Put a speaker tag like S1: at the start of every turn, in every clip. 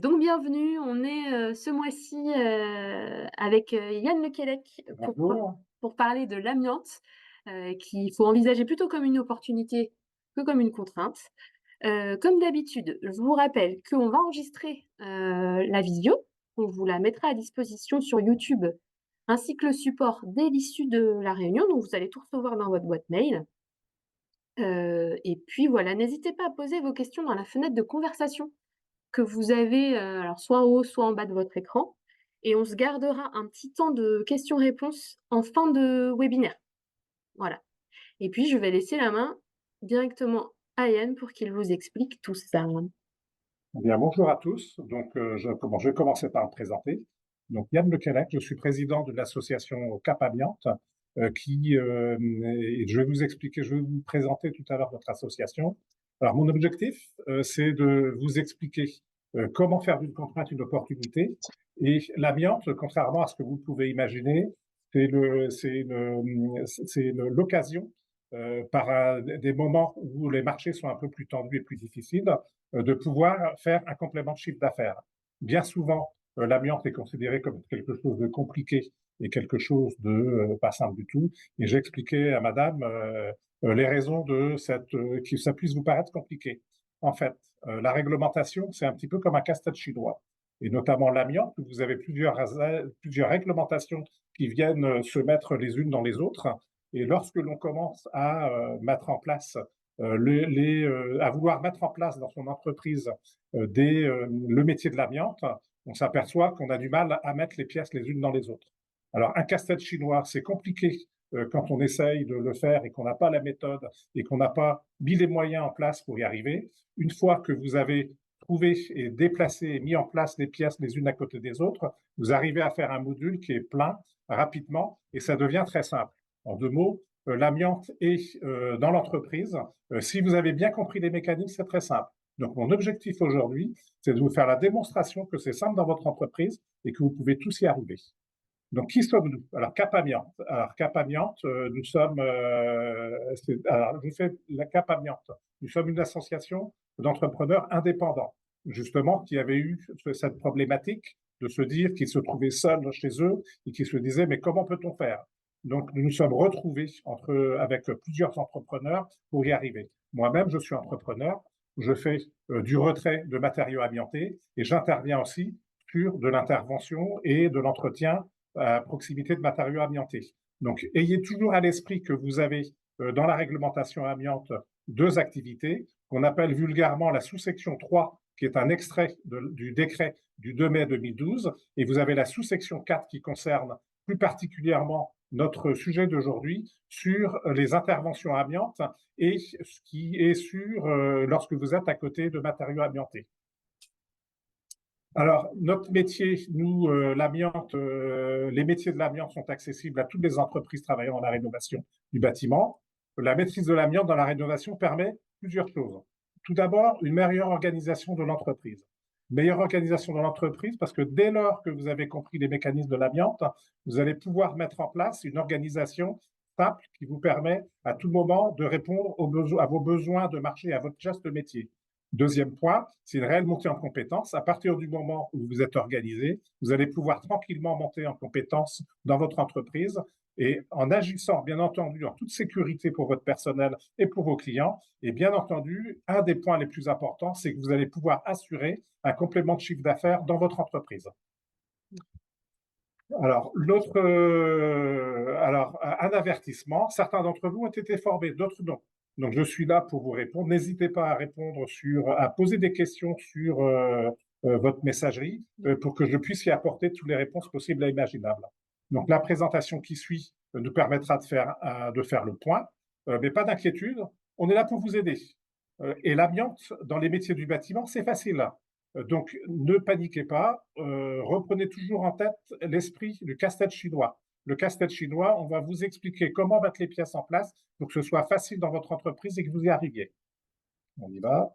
S1: Donc bienvenue, on est, ce mois-ci, avec, Yann Lequelec
S2: Bonjour.
S1: pour parler de l'amiante, qu'il faut envisager plutôt comme une opportunité que comme une contrainte. Comme d'habitude, je vous rappelle qu'on va enregistrer, la visio. On vous la mettra à disposition sur YouTube, ainsi que le support dès l'issue de la réunion, donc vous allez tout recevoir dans votre boîte mail. Et puis voilà, n'hésitez pas à poser vos questions dans la fenêtre de conversation que vous avez, alors soit en haut, soit en bas de votre écran, et on se gardera un petit temps de questions-réponses en fin de webinaire. Voilà. Et puis je vais laisser la main directement à Yann pour qu'il vous explique tout ça.
S2: Eh bien, bonjour à tous. Donc, je vais commencer par me présenter. Donc, Yann Lequelec, je suis président de l'association Cap Amiante, et je vais vous expliquer, je vais vous présenter tout à l'heure notre association. Alors, mon objectif, c'est de vous expliquer comment faire d'une contrainte une opportunité. Et l'amiante, contrairement à ce que vous pouvez imaginer, c'est l'occasion, par des moments où les marchés sont un peu plus tendus et plus difficiles, de pouvoir faire un complément de chiffre d'affaires. Bien souvent, l'amiante est considéré comme quelque chose de compliqué et quelque chose de pas simple du tout. Et j'ai expliqué à madame les raisons de que ça puisse vous paraître compliqué. En fait, la réglementation, c'est un petit peu comme un casse-tête chinois. Et notamment l'amiante, vous avez plusieurs réglementations qui viennent se mettre les unes dans les autres. Et lorsque l'on commence à mettre en place à vouloir mettre en place dans son entreprise le métier de l'amiante, on s'aperçoit qu'on a du mal à mettre les pièces les unes dans les autres. Alors, un casse-tête chinois, c'est compliqué quand on essaye de le faire et qu'on n'a pas la méthode et qu'on n'a pas mis les moyens en place pour y arriver. Une fois que vous avez trouvé et déplacé et mis en place les pièces les unes à côté des autres, vous arrivez à faire un module qui est plein rapidement et ça devient très simple. En deux mots, l'amiante est dans l'entreprise. Si vous avez bien compris les mécanismes, c'est très simple. Donc, mon objectif aujourd'hui, c'est de vous faire la démonstration que c'est simple dans votre entreprise et que vous pouvez tous y arriver. Donc, qui sommes-nous? Alors, Cap Amiante. Alors, Cap Amiante, nous sommes. Alors, je fais la Cap Amiante. Nous sommes une association d'entrepreneurs indépendants, justement, qui avaient eu cette problématique de se dire qu'ils se trouvaient seuls chez eux et qui se disaient, mais comment peut-on faire? Donc, nous nous sommes retrouvés avec plusieurs entrepreneurs pour y arriver. Moi-même, je suis entrepreneur. Je fais du retrait de matériaux amiantés et j'interviens aussi sur de l'intervention et de l'entretien à proximité de matériaux amiantés. Donc, ayez toujours à l'esprit que vous avez dans la réglementation amiante deux activités qu'on appelle vulgairement la sous-section 3, qui est un extrait du décret du 2 mai 2012, et vous avez la sous-section 4 qui concerne plus particulièrement notre sujet d'aujourd'hui sur les interventions amiantes et ce qui est sur lorsque vous êtes à côté de matériaux amiantés. Alors, notre métier, nous, l'amiante, les métiers de l'amiante sont accessibles à toutes les entreprises travaillant dans la rénovation du bâtiment. La maîtrise de l'amiante dans la rénovation permet plusieurs choses. Tout d'abord, une meilleure organisation de l'entreprise. Meilleure organisation de l'entreprise parce que dès lors que vous avez compris les mécanismes de l'amiante, vous allez pouvoir mettre en place une organisation simple qui vous permet à tout moment de répondre à vos besoins de marché et à votre geste métier. Deuxième point, c'est une réelle montée en compétences. À partir du moment où vous êtes organisé, vous allez pouvoir tranquillement monter en compétences dans votre entreprise et en agissant, bien entendu, en toute sécurité pour votre personnel et pour vos clients. Et bien entendu, un des points les plus importants, c'est que vous allez pouvoir assurer un complément de chiffre d'affaires dans votre entreprise. Alors, un avertissement. Certains d'entre vous ont été formés, d'autres non. Donc, je suis là pour vous répondre. N'hésitez pas à à poser des questions sur votre messagerie pour que je puisse y apporter toutes les réponses possibles et imaginables. Donc, la présentation qui suit nous permettra de faire le point, mais pas d'inquiétude. On est là pour vous aider. Et l'amiante dans les métiers du bâtiment, c'est facile. Donc, ne paniquez pas, reprenez toujours en tête l'esprit du casse-tête chinois. Le casse-tête chinois, on va vous expliquer comment mettre les pièces en place pour que ce soit facile dans votre entreprise et que vous y arriviez. On y va.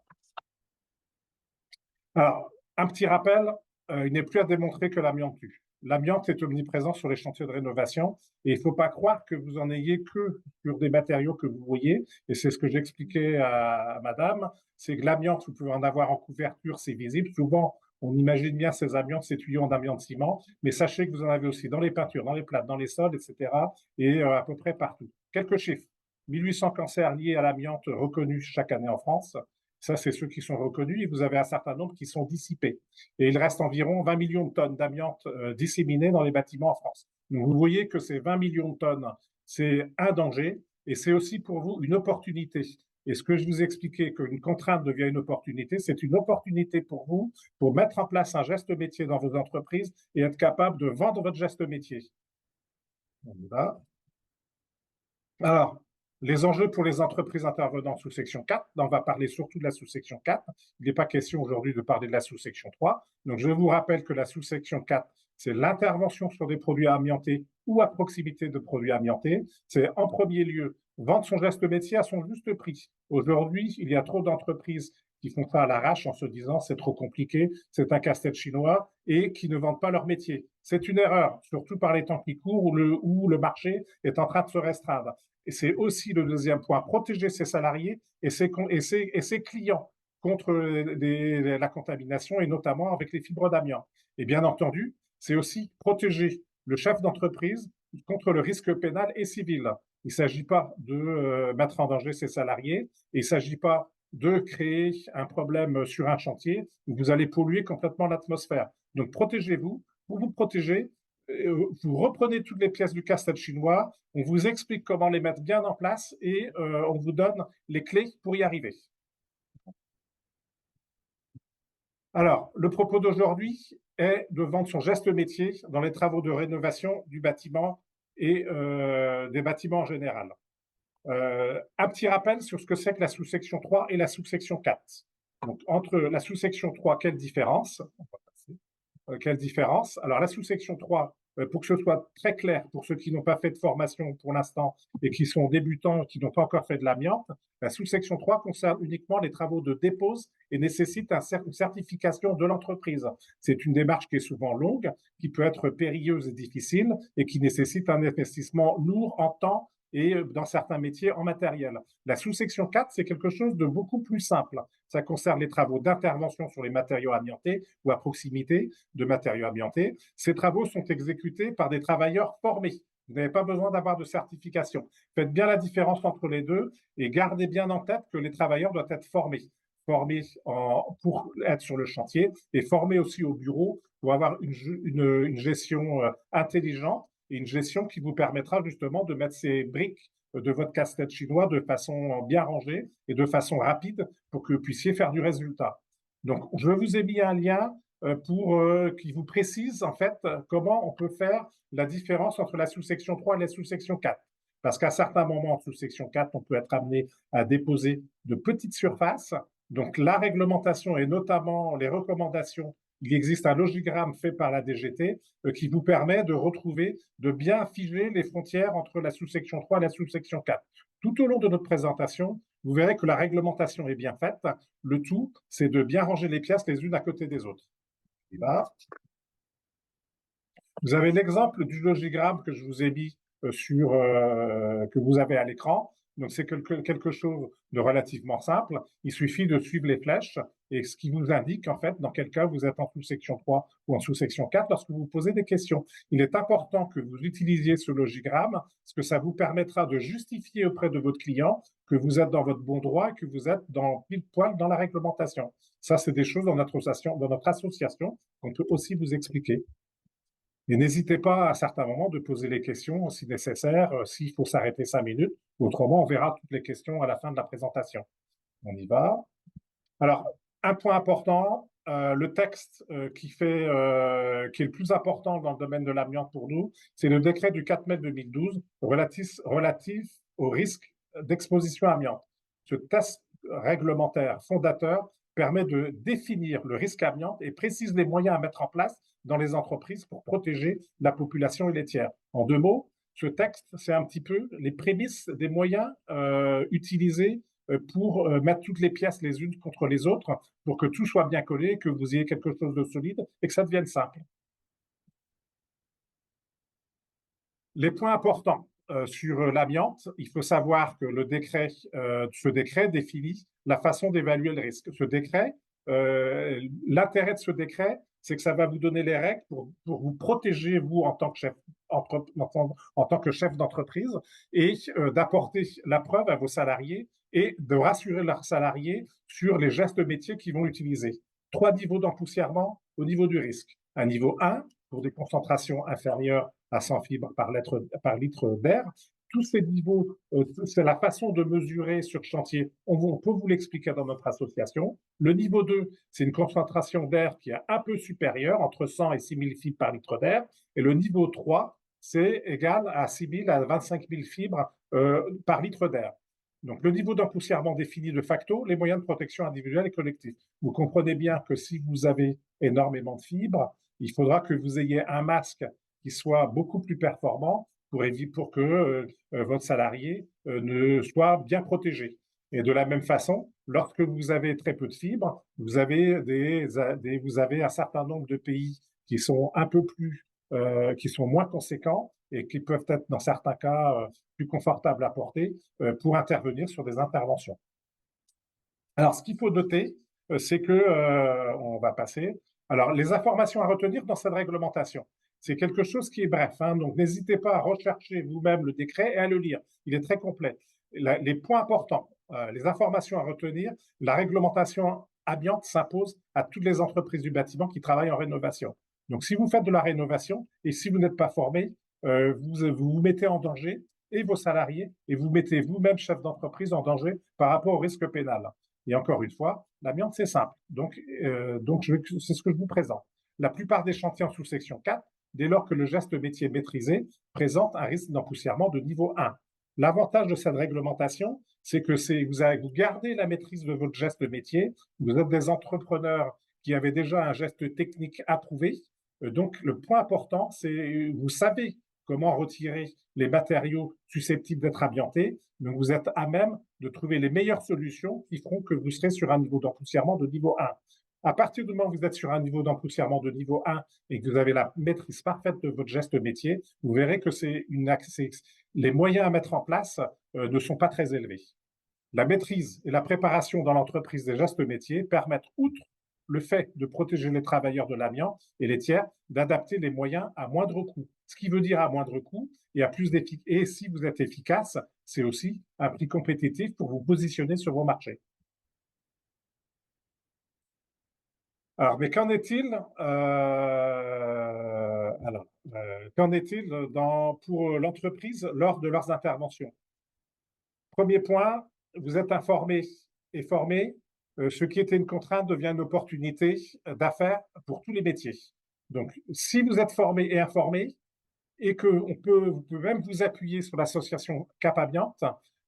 S2: Alors, un petit rappel, il n'est plus à démontrer que l'amiante tue. L'amiante est omniprésent sur les chantiers de rénovation et il ne faut pas croire que vous en ayez que sur des matériaux que vous voyez. Et c'est ce que j'expliquais à madame, c'est que l'amiante, vous pouvez en avoir en couverture, c'est visible. Souvent, On imagine bien ces amiantes, ces tuyaux en amiante ciment, mais sachez que vous en avez aussi dans les peintures, dans les plâtres, dans les sols, etc., et à peu près partout. Quelques chiffres. 1800 cancers liés à l'amiante reconnus chaque année en France. Ça, c'est ceux qui sont reconnus, et vous avez un certain nombre qui sont dissipés. Et il reste environ 20 millions de tonnes d'amiante disséminées dans les bâtiments en France. Donc, vous voyez que ces 20 millions de tonnes, c'est un danger, et c'est aussi pour vous une opportunité. Et ce que je vous ai expliqué, qu'une contrainte devient une opportunité, c'est une opportunité pour vous pour mettre en place un geste métier dans vos entreprises et être capable de vendre votre geste métier. On y va. Alors, les enjeux pour les entreprises intervenant sous section 4, on va parler surtout de la sous-section 4. Il n'est pas question aujourd'hui de parler de la sous-section 3. Donc, je vous rappelle que la sous-section 4, c'est l'intervention sur des produits amiantés ou à proximité de produits amiantés. C'est en premier lieu vendre son geste métier à son juste prix. Aujourd'hui, il y a trop d'entreprises qui font ça à l'arrache en se disant c'est trop compliqué, c'est un casse-tête chinois et qui ne vendent pas leur métier. C'est une erreur, surtout par les temps qui courent où le marché est en train de se restreindre. Et c'est aussi le deuxième point, protéger ses salariés et ses clients contre la contamination et notamment avec les fibres d'amiante. Et bien entendu, c'est aussi protéger le chef d'entreprise contre le risque pénal et civil. Il ne s'agit pas de mettre en danger ses salariés, et il ne s'agit pas de créer un problème sur un chantier où vous allez polluer complètement l'atmosphère. Donc protégez-vous. Pour vous protéger, vous reprenez toutes les pièces du casse-tête chinois, on vous explique comment les mettre bien en place et on vous donne les clés pour y arriver. Alors, le propos d'aujourd'hui est de vendre son geste métier dans les travaux de rénovation du bâtiment et des bâtiments en général. Un petit rappel sur ce que c'est que la sous-section 3 et la sous-section 4. Donc, entre la sous-section 3, quelle différence? Quelle différence? Alors, la sous-section 3, pour que ce soit très clair pour ceux qui n'ont pas fait de formation pour l'instant et qui sont débutants, qui n'ont pas encore fait de l'amiante, la sous-section 3 concerne uniquement les travaux de dépose et nécessite une certification de l'entreprise. C'est une démarche qui est souvent longue, qui peut être périlleuse et difficile et qui nécessite un investissement lourd en temps et dans certains métiers en matériel. La sous-section 4, c'est quelque chose de beaucoup plus simple. Ça concerne les travaux d'intervention sur les matériaux amiantés ou à proximité de matériaux amiantés. Ces travaux sont exécutés par des travailleurs formés. Vous n'avez pas besoin d'avoir de certification. Faites bien la différence entre les deux et gardez bien en tête que les travailleurs doivent être formés. Formés pour être sur le chantier et formés aussi au bureau pour avoir une gestion intelligente et une gestion qui vous permettra justement de mettre ces briques de votre casse-tête chinois de façon bien rangée et de façon rapide pour que vous puissiez faire du résultat. Donc, je vous ai mis un lien pour qui vous précise en fait comment on peut faire la différence entre la sous-section 3 et la sous-section 4. Parce qu'à certains moments, en sous-section 4, on peut être amené à déposer de petites surfaces. Donc, la réglementation et notamment les recommandations, il existe un logigramme fait par la DGT qui vous permet de retrouver, de bien figer les frontières entre la sous-section 3 et la sous-section 4. Tout au long de notre présentation, vous verrez que la réglementation est bien faite. Le tout, c'est de bien ranger les pièces les unes à côté des autres. Vous avez l'exemple du logigramme que je vous ai mis que vous avez à l'écran. Donc, c'est quelque chose de relativement simple. Il suffit de suivre les flèches et ce qui vous indique, en fait, dans quel cas vous êtes en sous-section 3 ou en sous-section 4 lorsque vous posez des questions. Il est important que vous utilisiez ce logigramme parce que ça vous permettra de justifier auprès de votre client que vous êtes dans votre bon droit et que vous êtes pile poil dans la réglementation. Ça, c'est des choses dans notre association qu'on peut aussi vous expliquer. Et n'hésitez pas à certains moments de poser les questions si nécessaire, s'il faut s'arrêter 5 minutes. Autrement, on verra toutes les questions à la fin de la présentation. On y va. Alors, un point important, le texte qui est le plus important dans le domaine de l'amiante pour nous, c'est le décret du 4 mai 2012 relatif au risque d'exposition à amiante. Ce texte réglementaire fondateur permet de définir le risque amiante et précise les moyens à mettre en place dans les entreprises pour protéger la population et les tiers. En 2 mots, ce texte, c'est un petit peu les prémices des moyens utilisés pour mettre toutes les pièces les unes contre les autres pour que tout soit bien collé, que vous ayez quelque chose de solide et que ça devienne simple. Les points importants sur l'amiante, il faut savoir que ce décret définit la façon d'évaluer le risque. Ce décret l'intérêt de ce décret, c'est que ça va vous donner les règles pour vous protéger, vous, en tant que en tant que chef d'entreprise, et d'apporter la preuve à vos salariés et de rassurer leurs salariés sur les gestes métiers qu'ils vont utiliser. 3 niveaux d'empoussièrement au niveau du risque. Un niveau 1, pour des concentrations inférieures à 100 fibres par litre d'air. Tous ces niveaux, c'est la façon de mesurer sur chantier. On peut vous l'expliquer dans notre association. Le niveau 2, c'est une concentration d'air qui est un peu supérieure, entre 100 et 6000 fibres par litre d'air. Et le niveau 3, c'est égal à 6000 à 25 000 fibres par litre d'air. Donc, le niveau d'empoussièrement définit de facto les moyens de protection individuelle et collective. Vous comprenez bien que si vous avez énormément de fibres, il faudra que vous ayez un masque qui soit beaucoup plus performant pour que votre salarié ne soit bien protégé. Et de la même façon, lorsque vous avez très peu de fibres, vous avez un certain nombre de pays qui sont un peu plus, qui sont moins conséquents et qui peuvent être, dans certains cas, plus confortables à porter pour intervenir sur des interventions. Alors, ce qu'il faut noter, c'est que, on va passer. Alors, les informations à retenir dans cette réglementation. C'est quelque chose qui est bref, hein, donc n'hésitez pas à rechercher vous-même le décret et à le lire. Il est très complet. Les points importants, les informations à retenir, la réglementation amiante s'impose à toutes les entreprises du bâtiment qui travaillent en rénovation. Donc, si vous faites de la rénovation et si vous n'êtes pas formé, vous mettez en danger et vos salariés et vous mettez vous-même, chef d'entreprise, en danger par rapport au risque pénal. Et encore une fois, l'amiante, c'est simple. Donc c'est ce que je vous présente. La plupart des chantiers en sous-section 4, dès lors que le geste métier maîtrisé présente un risque d'empoussièrement de niveau 1. L'avantage de cette réglementation, c'est que vous gardez la maîtrise de votre geste métier. Vous êtes des entrepreneurs qui avaient déjà un geste technique approuvé. Donc, le point important, c'est vous savez comment retirer les matériaux susceptibles d'être amiantés. Donc, vous êtes à même de trouver les meilleures solutions qui feront que vous serez sur un niveau d'empoussièrement de niveau 1. À partir du moment où vous êtes sur un niveau d'empoussièrement de niveau 1 et que vous avez la maîtrise parfaite de votre geste métier, vous verrez que les moyens à mettre en place ne sont pas très élevés. La maîtrise et la préparation dans l'entreprise des gestes métiers permettent, outre le fait de protéger les travailleurs de l'amiante et les tiers, d'adapter les moyens à moindre coût. Ce qui veut dire à moindre coût et à plus d'efficacité. Et si vous êtes efficace, c'est aussi un prix compétitif pour vous positionner sur vos marchés. Alors, mais qu'en est-il qu'en est-il pour l'entreprise lors de leurs interventions? Premier point, vous êtes informé et formé. Ce qui était une contrainte devient une opportunité d'affaires pour tous les métiers. Donc, si vous êtes formé et informé, et que vous pouvez même vous appuyer sur l'association Cap Amiante,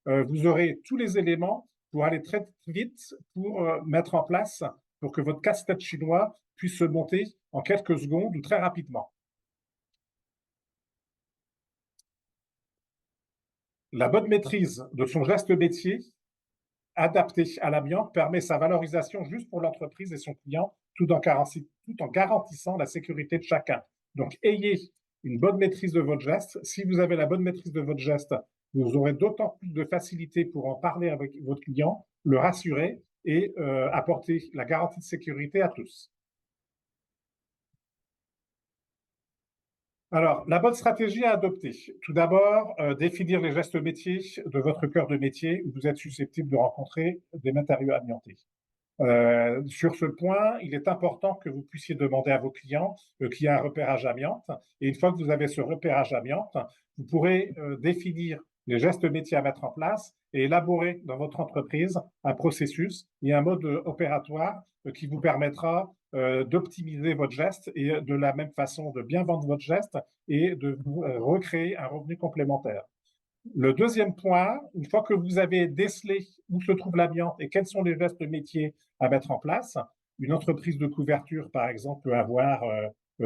S2: vous aurez tous les éléments pour aller très vite pour mettre en place, pour que votre casse-tête chinois puisse se monter en quelques secondes ou très rapidement. La bonne maîtrise de son geste métier adapté à l'amiante permet sa valorisation juste pour l'entreprise et son client, tout en garantissant la sécurité de chacun. Donc, ayez une bonne maîtrise de votre geste. Si vous avez la bonne maîtrise de votre geste, vous aurez d'autant plus de facilité pour en parler avec votre client, le rassurer et apporter la garantie de sécurité à tous. Alors, la bonne stratégie à adopter. Tout d'abord, définir les gestes métiers de votre cœur de métier où vous êtes susceptible de rencontrer des matériaux amiantés. Sur ce point, il est important que vous puissiez demander à vos clients qu'il y a un repérage amiante. Et une fois que vous avez ce repérage amiante, vous pourrez définir les gestes métiers à mettre en place et élaborer dans votre entreprise un processus et un mode opératoire qui vous permettra d'optimiser votre geste et de la même façon de bien vendre votre geste et de vous recréer un revenu complémentaire. Le deuxième point, une fois que vous avez décelé où se trouve l'amiante et quels sont les gestes métiers à mettre en place, une entreprise de couverture, par exemple, peut avoir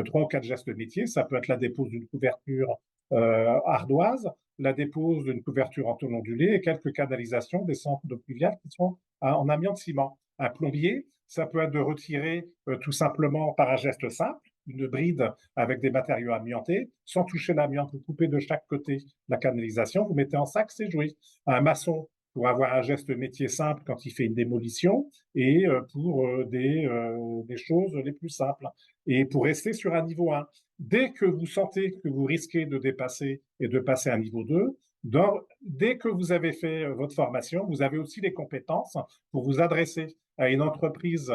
S2: 3 ou 4 gestes métiers. Ça peut être la dépose d'une couverture ardoise, la dépose d'une couverture en tôle ondulée et quelques canalisations des centres d'eau pluviale qui sont en amiante ciment. Un plombier, ça peut être de retirer tout simplement par un geste simple, une bride avec des matériaux amiantés, sans toucher l'amiante, vous coupez de chaque côté la canalisation, vous mettez en sac, c'est joué. Un maçon pour avoir un geste métier simple quand il fait une démolition et pour des choses les plus simples. Et pour rester sur un niveau 1, dès que vous sentez que vous risquez de dépasser et de passer à un niveau 2, dès que vous avez fait votre formation, vous avez aussi les compétences pour vous adresser à une entreprise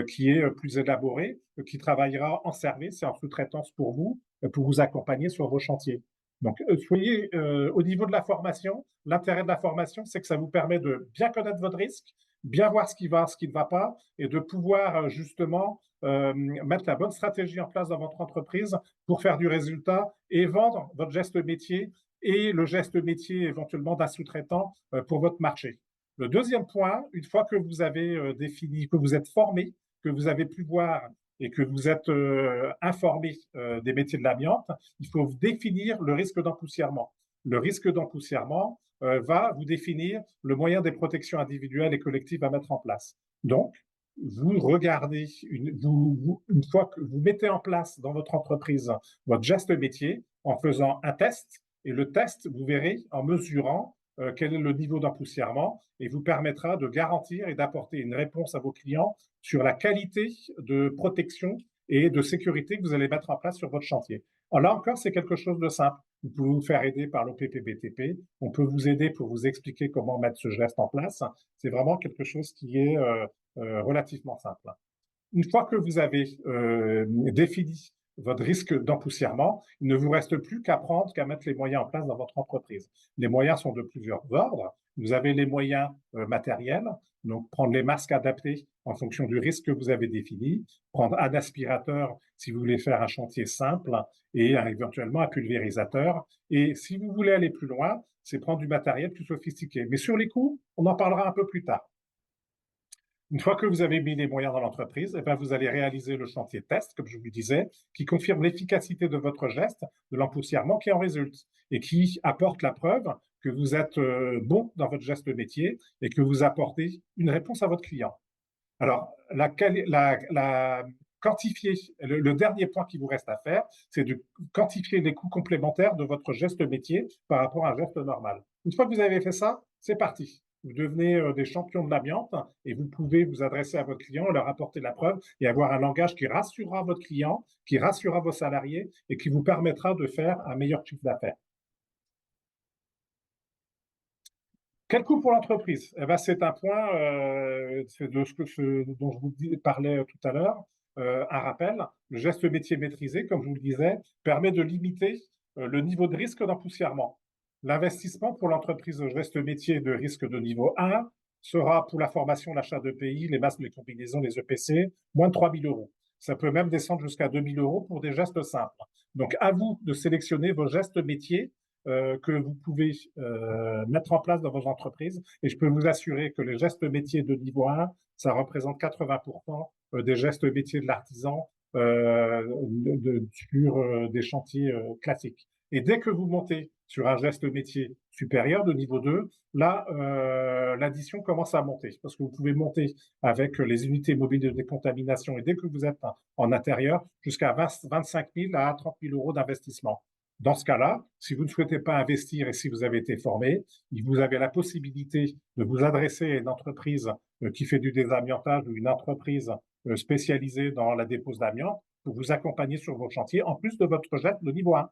S2: qui est plus élaborée, qui travaillera en service et en sous-traitance pour vous accompagner sur vos chantiers. Donc, soyez au niveau de la formation. L'intérêt de la formation, c'est que ça vous permet de bien connaître votre risque, bien voir ce qui va, ce qui ne va pas, et de pouvoir justement mettre la bonne stratégie en place dans votre entreprise pour faire du résultat et vendre votre geste métier et le geste métier éventuellement d'un sous-traitant pour votre marché. Le deuxième point, une fois que vous avez défini, que vous êtes formé, que vous avez pu voir et que vous êtes informé des métiers de l'amiante, il faut définir le risque d'empoussièrement. Le risque d'empoussièrement va vous définir le moyen des protections individuelles et collectives à mettre en place. Donc, vous regardez, une fois que vous mettez en place dans votre entreprise votre geste métier en faisant un test, et le test, vous verrez, en mesurant quel est le niveau d'empoussièrement et vous permettra de garantir et d'apporter une réponse à vos clients sur la qualité de protection et de sécurité que vous allez mettre en place sur votre chantier. Alors là encore, c'est quelque chose de simple. Vous pouvez vous faire aider par l'OPPBTP. On peut vous aider pour vous expliquer comment mettre ce geste en place. C'est vraiment quelque chose qui est relativement simple. Une fois que vous avez défini votre risque d'empoussièrement, il ne vous reste plus qu'à prendre, qu'à mettre les moyens en place dans votre entreprise. Les moyens sont de plusieurs ordres. Vous avez les moyens matériels, donc prendre les masques adaptés en fonction du risque que vous avez défini, prendre un aspirateur si vous voulez faire un chantier simple et éventuellement un pulvérisateur. Et si vous voulez aller plus loin, c'est prendre du matériel plus sophistiqué. Mais sur les coûts, on en parlera un peu plus tard. Une fois que vous avez mis les moyens dans l'entreprise, eh bien, vous allez réaliser le chantier test, comme je vous disais, qui confirme l'efficacité de votre geste, de l'empoussièrement qui en résulte et qui apporte la preuve que vous êtes bon dans votre geste métier et que vous apportez une réponse à votre client. Alors, quantifier, le dernier point qui vous reste à faire, c'est de quantifier les coûts complémentaires de votre geste métier par rapport à un geste normal. Une fois que vous avez fait ça, c'est parti. Vous devenez des champions de l'amiante et vous pouvez vous adresser à votre client, leur apporter la preuve et avoir un langage qui rassurera votre client, qui rassurera vos salariés et qui vous permettra de faire un meilleur chiffre d'affaires. Quel coût pour l'entreprise? Eh ben, c'est un point dont je vous parlais tout à l'heure. Un rappel, le geste métier maîtrisé, comme je vous le disais, permet de limiter le niveau de risque d'empoussièrement. L'investissement pour l'entreprise de geste métier de risque de niveau 1 sera pour la formation, l'achat d'EPI, les masques, les combinaisons, les EPC, moins de 3 000 euros. Ça peut même descendre jusqu'à 2 000 euros pour des gestes simples. Donc, à vous de sélectionner vos gestes métiers que vous pouvez mettre en place dans vos entreprises. Et je peux vous assurer que les gestes métiers de niveau 1, ça représente 80% des gestes métiers de l'artisan sur des chantiers classiques. Et dès que vous montez sur un geste métier supérieur de niveau 2, là, l'addition commence à monter parce que vous pouvez monter avec les unités mobiles de décontamination et dès que vous êtes en intérieur, jusqu'à 25 000 à 30 000 euros d'investissement. Dans ce cas-là, si vous ne souhaitez pas investir et si vous avez été formé, vous avez la possibilité de vous adresser à une entreprise qui fait du désamiantage ou une entreprise spécialisée dans la dépose d'amiante pour vous accompagner sur vos chantiers, en plus de votre geste de niveau 1.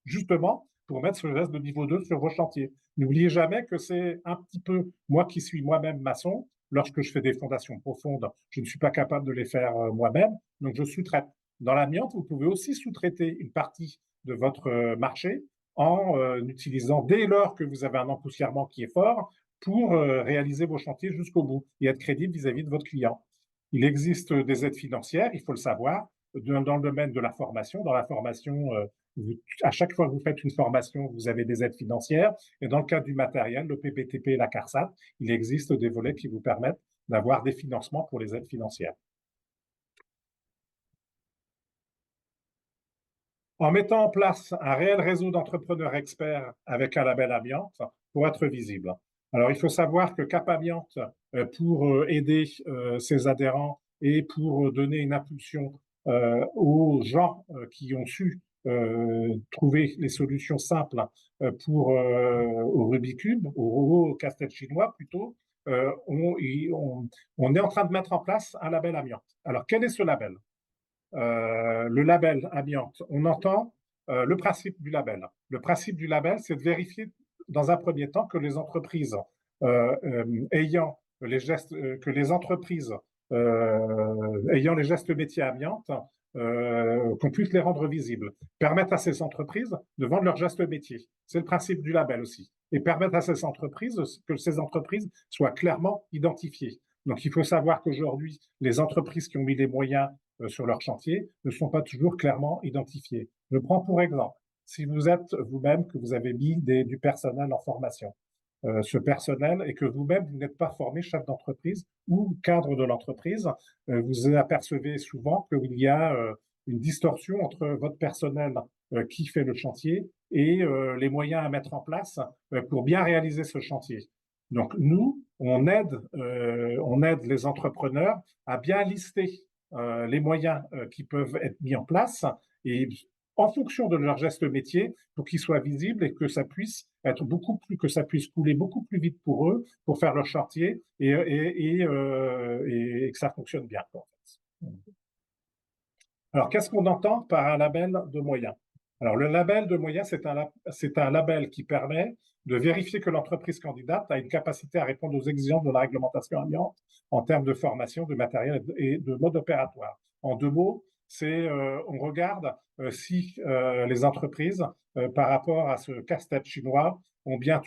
S2: Justement, pour mettre ce geste de niveau 2 sur vos chantiers. N'oubliez jamais que c'est un petit peu, moi qui suis moi-même maçon, lorsque je fais des fondations profondes, je ne suis pas capable de les faire moi-même, donc je sous-traite. Dans l'amiante, vous pouvez aussi sous-traiter une partie de votre marché en utilisant, dès lors que vous avez un empoussièrement qui est fort, pour réaliser vos chantiers jusqu'au bout et être crédible vis-à-vis de votre client. Il existe des aides financières, il faut le savoir, dans le domaine de la formation. Dans la formation, à chaque fois que vous faites une formation, vous avez des aides financières. Et dans le cas du matériel, le PPTP et la CARSAT, il existe des volets qui vous permettent d'avoir des financements pour les aides financières. En mettant en place un réel réseau d'entrepreneurs experts avec un label amiante pour être visible. Alors, il faut savoir que Cap Amiante, pour aider ses adhérents et pour donner une impulsion aux gens qui ont su trouver les solutions simples au Rubik's Cube, au casse-tête chinois plutôt, on est en train de mettre en place un label amiante. Alors, quel est ce label? Le label amiante, on entend le principe du label. Le principe du label, c'est de vérifier dans un premier temps que les entreprises ayant les gestes, que les entreprises ayant les gestes métiers amiante, qu'on puisse les rendre visibles. Permettre à ces entreprises de vendre leurs gestes métiers. C'est le principe du label aussi. Et permettre à ces entreprises que ces entreprises soient clairement identifiées. Donc, il faut savoir qu'aujourd'hui, les entreprises qui ont mis les moyens sur leur chantier ne sont pas toujours clairement identifiées. Je prends pour exemple, si vous êtes vous-même, que vous avez mis du personnel en formation, ce personnel et que vous-même, vous n'êtes pas formé chef d'entreprise ou cadre de l'entreprise, vous apercevez souvent qu'il y a une distorsion entre votre personnel qui fait le chantier et les moyens à mettre en place pour bien réaliser ce chantier. Donc nous, on aide les entrepreneurs à bien lister les moyens qui peuvent être mis en place et en fonction de leur geste métier pour qu'ils soient visibles et que ça puisse être que ça puisse couler beaucoup plus vite pour eux pour faire leur chantier et que ça fonctionne bien. En fait. Alors, qu'est-ce qu'on entend par un label de moyens? Alors, le label de moyens, c'est un label qui permet de vérifier que l'entreprise candidate a une capacité à répondre aux exigences de la réglementation amiante en termes de formation, de matériel et de mode opératoire. En deux mots, on regarde si les entreprises, par rapport à ce casse-tête chinois, ont bien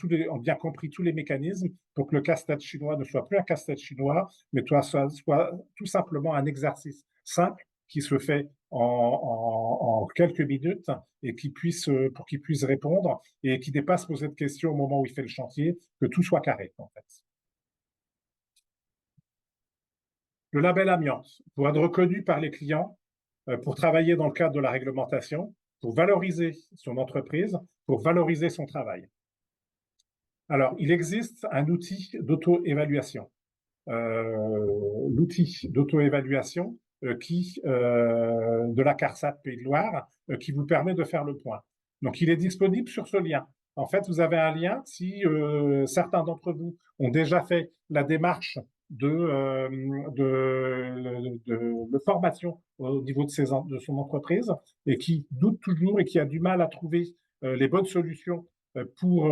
S2: compris tous les mécanismes pour que le casse-tête chinois ne soit plus un casse-tête chinois, mais soit tout simplement un exercice simple qui se fait en quelques minutes et pour qu'il puisse répondre et qui dépasse poser de questions au moment où il fait le chantier, que tout soit carré en fait. Le label amiante, pour être reconnu par les clients, pour travailler dans le cadre de la réglementation, pour valoriser son entreprise, pour valoriser son travail. Alors, il existe un outil d'auto-évaluation. L'outil d'auto-évaluation de la CARSAT Pays de Loire qui vous permet de faire le point. Donc, il est disponible sur ce lien. En fait, vous avez un lien si certains d'entre vous ont déjà fait la démarche de formation au niveau de son entreprise et qui doute toujours et qui a du mal à trouver les bonnes solutions pour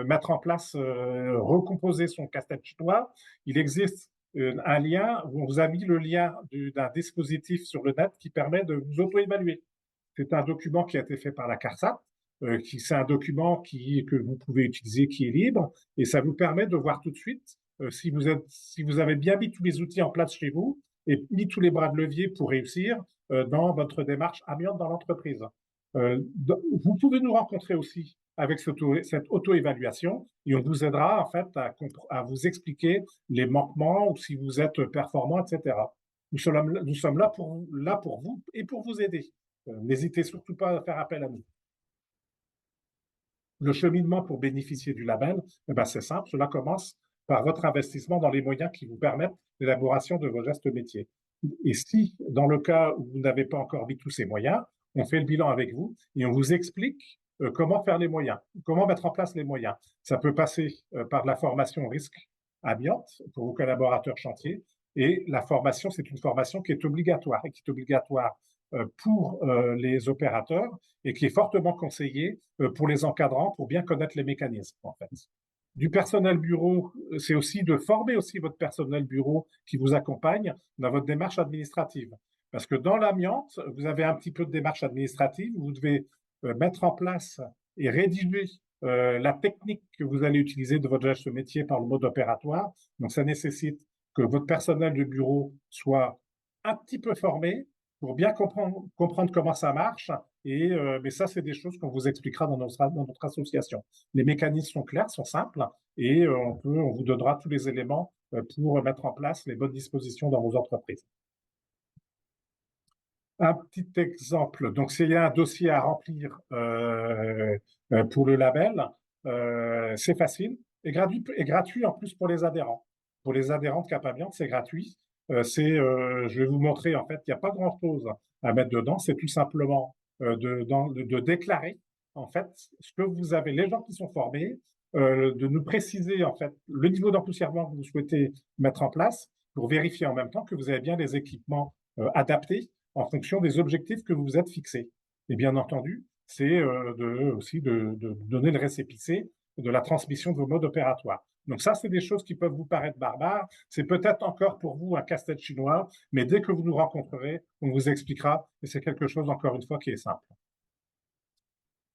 S2: mettre en place, recomposer son casse-tête chinois. Il existe un lien, on vous a mis le lien d'un dispositif sur le net qui permet de vous auto-évaluer. C'est un document qui a été fait par la CARSAT, c'est un document que vous pouvez utiliser, qui est libre, et ça vous permet de voir tout de suite si vous avez bien mis tous les outils en place chez vous et mis tous les bras de levier pour réussir dans votre démarche amiante dans l'entreprise. Vous pouvez nous rencontrer aussi avec cette auto-évaluation et on vous aidera en fait à vous expliquer les manquements ou si vous êtes performant, etc. Nous sommes là pour vous et pour vous aider. N'hésitez surtout pas à faire appel à nous. Le cheminement pour bénéficier du label, eh ben c'est simple, cela commence par votre investissement dans les moyens qui vous permettent l'élaboration de vos gestes métiers. Et si, dans le cas où vous n'avez pas encore mis tous ces moyens, on fait le bilan avec vous et on vous explique comment faire les moyens, comment mettre en place les moyens. Ça peut passer par de la formation risque amiante pour vos collaborateurs chantiers. Et la formation, c'est une formation qui est obligatoire et qui est obligatoire pour les opérateurs et qui est fortement conseillée pour les encadrants pour bien connaître les mécanismes en fait. Du personnel bureau, c'est aussi de former aussi votre personnel bureau qui vous accompagne dans votre démarche administrative. Parce que dans l'amiante, vous avez un petit peu de démarche administrative, vous devez mettre en place et rédiger la technique que vous allez utiliser de votre geste métier par le mode opératoire. Donc, ça nécessite que votre personnel de bureau soit un petit peu formé pour bien comprendre comment ça marche. Mais ça, c'est des choses qu'on vous expliquera dans notre association. Les mécanismes sont clairs, sont simples, et on vous donnera tous les éléments pour mettre en place les bonnes dispositions dans vos entreprises. Un petit exemple, donc s'il y a un dossier à remplir pour le label, c'est facile et gratuit en plus pour les adhérents. Pour les adhérents de Cap Amiante, c'est gratuit. Je vais vous montrer, en fait, il n'y a pas grand-chose à mettre dedans. C'est tout simplement de déclarer en fait ce que vous avez, les gens qui sont formés, de nous préciser en fait le niveau d'empoussièrement que vous souhaitez mettre en place pour vérifier en même temps que vous avez bien les équipements adaptés en fonction des objectifs que vous vous êtes fixés. Et bien entendu, c'est aussi de donner le récépissé de la transmission de vos modes opératoires. Donc ça, c'est des choses qui peuvent vous paraître barbares. C'est peut-être encore pour vous un casse-tête chinois, mais dès que vous nous rencontrerez, on vous expliquera et c'est quelque chose, encore une fois, qui est simple.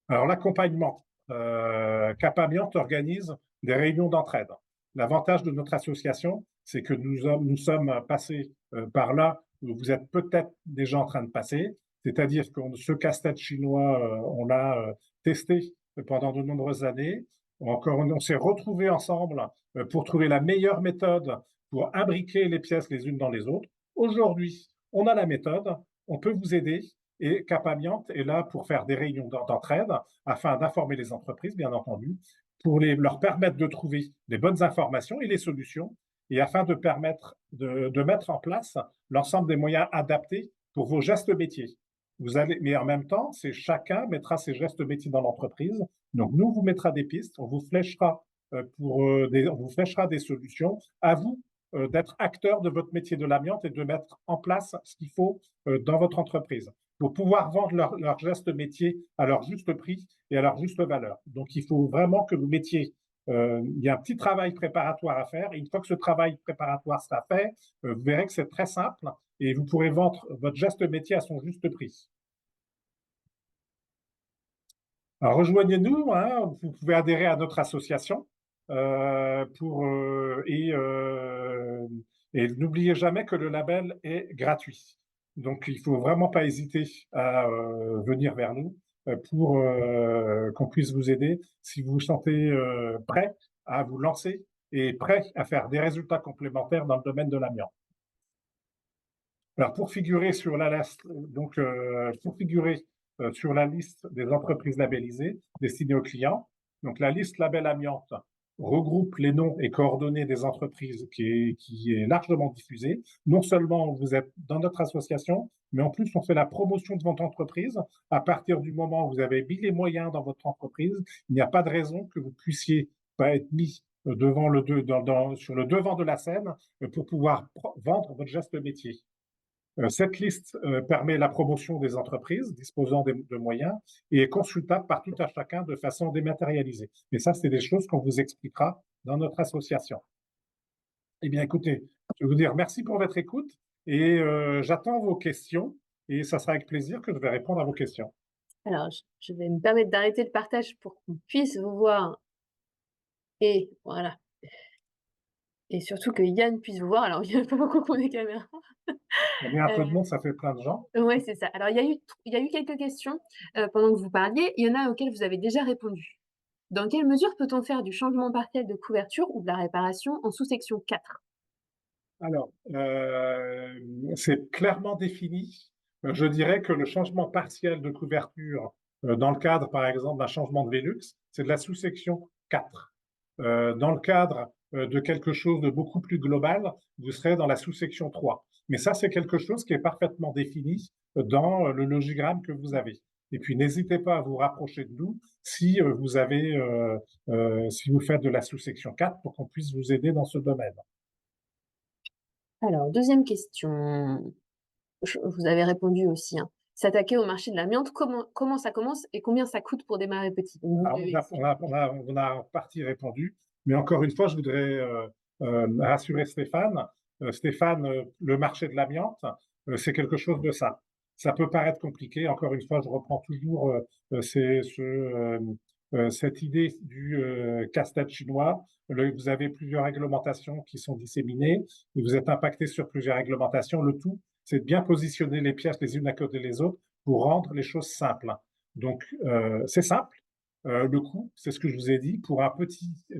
S2: Alors l'accompagnement. Cap Amiante organise des réunions d'entraide. L'avantage de notre association, c'est que nous sommes passés par là où vous êtes peut-être déjà en train de passer, c'est-à-dire que ce casse-tête chinois, on l'a testé pendant de nombreuses années. On s'est retrouvés ensemble pour trouver la meilleure méthode pour imbriquer les pièces les unes dans les autres. Aujourd'hui, on a la méthode, on peut vous aider et Cap Amiante est là pour faire des réunions d'entraide afin d'informer les entreprises, bien entendu, pour leur permettre de trouver les bonnes informations et les solutions et afin de permettre de mettre en place l'ensemble des moyens adaptés pour vos gestes métiers. Mais en même temps, c'est chacun mettra ses gestes métiers dans l'entreprise. Donc, nous, on vous mettra des pistes, on vous fléchera on vous fléchera des solutions. À vous d'être acteur de votre métier de l'amiante et de mettre en place ce qu'il faut dans votre entreprise pour pouvoir vendre leur geste métier à leur juste prix et à leur juste valeur. Donc, il faut vraiment que vous mettiez il y a un petit travail préparatoire à faire. Et une fois que ce travail préparatoire sera fait, vous verrez que c'est très simple et vous pourrez vendre votre geste métier à son juste prix. Alors, rejoignez-nous, hein, vous pouvez adhérer à notre association et n'oubliez jamais que le label est gratuit. Donc, il ne faut vraiment pas hésiter à venir vers nous pour qu'on puisse vous aider si vous vous sentez prêt à vous lancer et prêt à faire des résultats complémentaires dans le domaine de l'amiante. Alors, pour figurer sur la liste, sur la liste des entreprises labellisées destinées aux clients, donc la liste label amiante regroupe les noms et coordonnées des entreprises qui est largement diffusée. Non seulement vous êtes dans notre association, mais en plus on fait la promotion de votre entreprise. À partir du moment où vous avez mis les moyens dans votre entreprise, il n'y a pas de raison que vous puissiez pas être mis sur le devant de la scène pour pouvoir vendre votre geste métier. Cette liste permet la promotion des entreprises disposant de moyens et est consultable par tout à chacun de façon dématérialisée. Mais ça, c'est des choses qu'on vous expliquera dans notre association. Eh bien, écoutez, je vais vous dire merci pour votre écoute et j'attends vos questions et ça sera avec plaisir que je vais répondre à vos questions.
S1: Alors, je vais me permettre d'arrêter le partage pour qu'on puisse vous voir et voilà. Et surtout que Yann puisse vous voir. Alors, il n'y a pas beaucoup qu'on ait caméra.
S2: Il y a un peu de monde, ça fait plein de gens.
S1: Ouais, c'est ça. Alors, il y a eu quelques questions pendant que vous parliez. Il y en a auxquelles vous avez déjà répondu. Dans quelle mesure peut-on faire du changement partiel de couverture ou de la réparation en sous-section 4?
S2: Alors, c'est clairement défini. Je dirais que le changement partiel de couverture dans le cadre, par exemple, d'un changement de Velux, c'est de la sous-section 4. Dans le cadre de quelque chose de beaucoup plus global, vous serez dans la sous-section 3. Mais ça, c'est quelque chose qui est parfaitement défini dans le logigramme que vous avez. Et puis, n'hésitez pas à vous rapprocher de nous si si vous faites de la sous-section 4 pour qu'on puisse vous aider dans ce domaine.
S1: Alors, deuxième question. Vous avez répondu aussi, hein. S'attaquer au marché de l'amiante, comment ça commence et combien ça coûte pour démarrer petit?
S2: Alors, on a en partie répondu, mais encore une fois, je voudrais rassurer Stéphane. Stéphane, le marché de l'amiante, c'est quelque chose de simple. Ça peut paraître compliqué. Encore une fois, je reprends toujours cette idée du casse-tête chinois. Vous avez plusieurs réglementations qui sont disséminées et vous êtes impacté sur plusieurs réglementations. Le tout, c'est de bien positionner les pièces les unes à côté des autres pour rendre les choses simples. Donc, c'est simple. Le coût, c'est ce que je vous ai dit,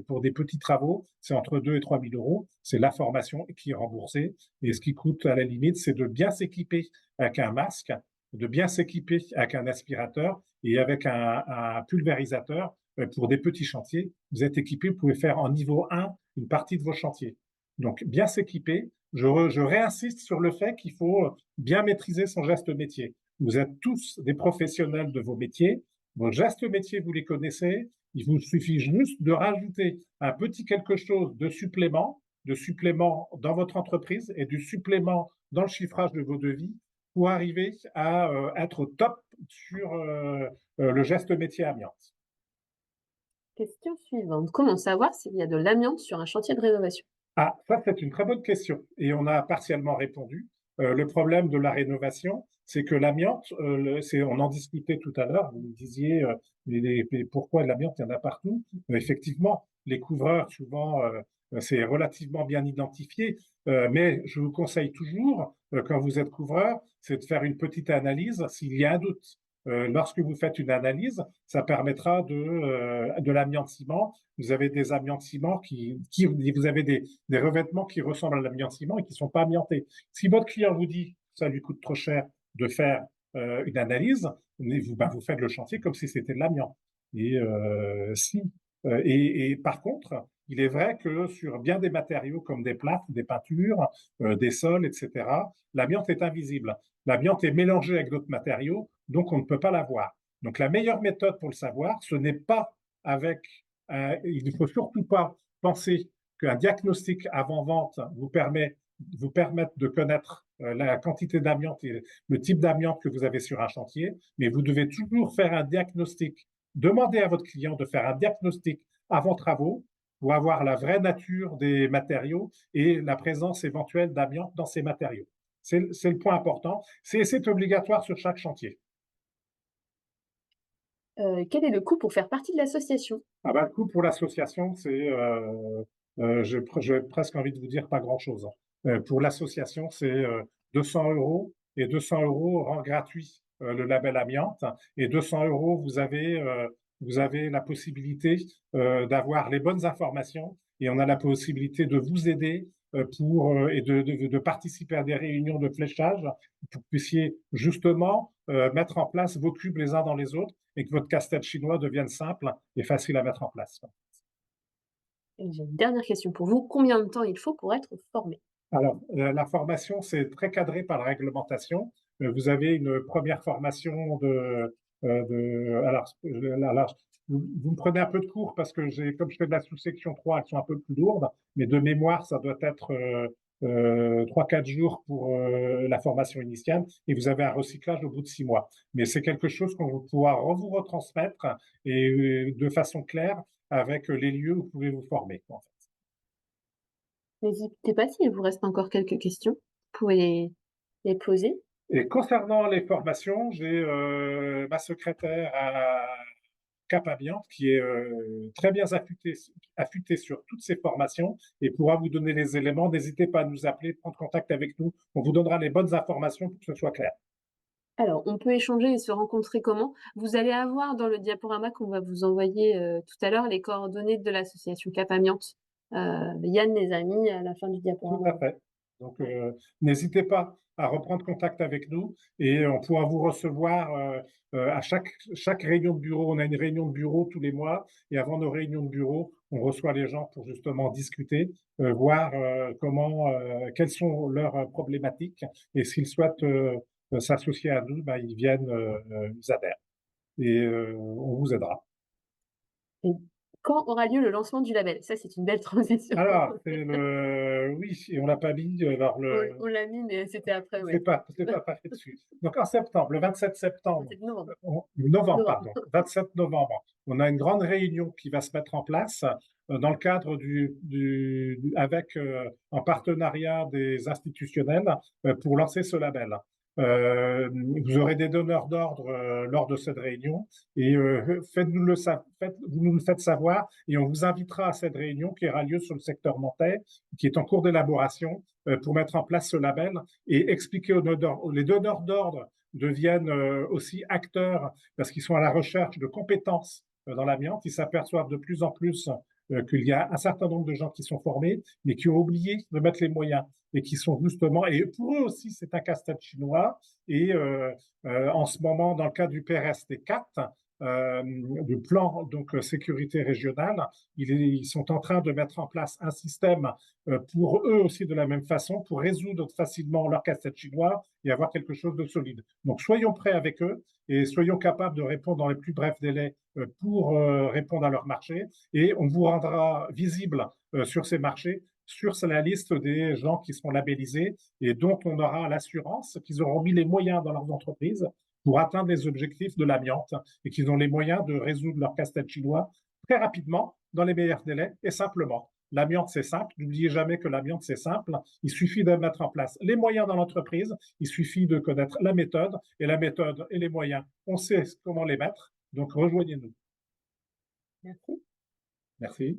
S2: pour des petits travaux, c'est entre 2 et 3 000 euros. C'est la formation qui est remboursée. Et ce qui coûte à la limite, c'est de bien s'équiper avec un masque, de bien s'équiper avec un aspirateur et avec un pulvérisateur pour des petits chantiers. Vous êtes équipé, vous pouvez faire en niveau 1 une partie de vos chantiers. Donc, bien s'équiper. Je réinsiste sur le fait qu'il faut bien maîtriser son geste métier. Vous êtes tous des professionnels de vos métiers. Vos gestes métiers, vous les connaissez. Il vous suffit juste de rajouter un petit quelque chose de supplément dans votre entreprise et du supplément dans le chiffrage de vos devis pour arriver à être au top sur le geste métier amiante.
S1: Question suivante. Comment savoir s'il y a de l'amiante sur un chantier de rénovation?
S2: Ah, ça, c'est une très bonne question et on a partiellement répondu. Le problème de la rénovation, c'est que l'amiante, on en discutait tout à l'heure, vous me disiez mais pourquoi l'amiante, il y en a partout. Effectivement, les couvreurs, souvent, c'est relativement bien identifié, mais je vous conseille toujours, quand vous êtes couvreur, c'est de faire une petite analyse s'il y a un doute. Lorsque vous faites une analyse, ça permettra de l'amiante-ciment. Vous avez des amiantes-ciment vous avez des revêtements qui ressemblent à l'amiante-ciment et qui ne sont pas amiantés. Si votre client vous dit que ça lui coûte trop cher de faire une analyse, vous faites le chantier comme si c'était de l'amiante. Et, et par contre, il est vrai que sur bien des matériaux comme des plâtres, des peintures, des sols, etc., l'amiante est invisible. L'amiante est mélangée avec d'autres matériaux, donc on ne peut pas la voir. Donc la meilleure méthode pour le savoir, ce n'est pas avec il ne faut surtout pas penser qu'un diagnostic avant-vente vous permette de connaître la quantité d'amiante et le type d'amiante que vous avez sur un chantier, mais vous devez toujours faire un diagnostic. Demandez à votre client de faire un diagnostic avant travaux pour avoir la vraie nature des matériaux et la présence éventuelle d'amiante dans ces matériaux. C'est le point important. C'est obligatoire sur chaque chantier.
S1: Quel est le coût pour faire partie de l'association?
S2: Ah bah, le coût pour l'association, j'ai presque envie de vous dire pas grand-chose. Pour l'association, c'est 200 euros et 200 euros rend gratuit le label amiante et 200 euros, vous avez la possibilité d'avoir les bonnes informations et on a la possibilité de vous aider et de participer à des réunions de fléchage pour que vous puissiez justement mettre en place vos cubes les uns dans les autres et que votre casse-tête chinois devienne simple et facile à mettre en place.
S1: Et j'ai une dernière question pour vous. Combien de temps il faut pour être formé?
S2: Alors, la formation, c'est très cadré par la réglementation. Vous avez une première formation alors, vous me prenez un peu de cours parce que comme je fais de la sous-section 3, elles sont un peu plus lourdes, mais de mémoire, ça doit être 3-4 jours pour la formation initiale et vous avez un recyclage au bout de 6 mois. Mais c'est quelque chose qu'on va pouvoir vous retransmettre et de façon claire avec les lieux où vous pouvez vous former, en fait.
S1: N'hésitez pas s'il vous reste encore quelques questions, vous pouvez les poser.
S2: Et concernant les formations, j'ai ma secrétaire à Cap Amiante qui est très bien affûtée sur toutes ces formations et pourra vous donner les éléments. N'hésitez pas à nous appeler, prendre contact avec nous. On vous donnera les bonnes informations pour que ce soit clair.
S1: Alors, on peut échanger et se rencontrer comment? Vous allez avoir dans le diaporama qu'on va vous envoyer, tout à l'heure, les coordonnées de l'association Cap Amiante. Yann les a mis à la fin du
S2: Tout
S1: diaporama.
S2: à fait. Donc, n'hésitez pas à reprendre contact avec nous et on pourra vous recevoir à chaque réunion de bureau. On a une réunion de bureau tous les mois et avant nos réunions de bureau, on reçoit les gens pour justement discuter, voir quelles sont leurs problématiques et s'ils souhaitent s'associer à nous, ben, ils viennent, ils adhèrent et on vous aidera.
S1: Et quand aura lieu le lancement du label? Ça, c'est une belle transition.
S2: Alors, oui, et on l'a pas mis, alors
S1: On l'a mis, mais c'était après, ouais.
S2: c'est pas parti dessus. Donc en septembre, le 27 septembre,
S1: C'est novembre.
S2: novembre,
S1: Novembre.
S2: pardon, 27 novembre, on a une grande réunion qui va se mettre en place dans le cadre avec en partenariat des institutionnels pour lancer ce label. Vous aurez des donneurs d'ordre lors de cette réunion et vous nous le faites savoir et on vous invitera à cette réunion qui aura lieu sur le secteur nantais, qui est en cours d'élaboration pour mettre en place ce label et expliquer les donneurs d'ordre deviennent aussi acteurs parce qu'ils sont à la recherche de compétences dans l'amiante. Ils s'aperçoivent de plus en plus qu'il y a un certain nombre de gens qui sont formés, mais qui ont oublié de mettre les moyens et qui sont justement, et pour eux aussi, c'est un casse-tête chinois. Et en ce moment, dans le cas du PRST 4, du plan sécurité régionale. Ils sont en train de mettre en place un système pour eux aussi de la même façon, pour résoudre facilement leur casse-tête chinois et avoir quelque chose de solide. Donc soyons prêts avec eux et soyons capables de répondre dans les plus brefs délais pour répondre à leur marché, et on vous rendra visible sur ces marchés, sur la liste des gens qui seront labellisés et dont on aura l'assurance qu'ils auront mis les moyens dans leurs entreprises pour atteindre les objectifs de l'amiante et qu'ils ont les moyens de résoudre leur casse-tête chinois très rapidement, dans les meilleurs délais et simplement. L'amiante, c'est simple. N'oubliez jamais que l'amiante, c'est simple. Il suffit de mettre en place les moyens dans l'entreprise. Il suffit de connaître la méthode. Et la méthode et les moyens, on sait comment les mettre. Donc, rejoignez-nous.
S1: Merci.
S2: Merci.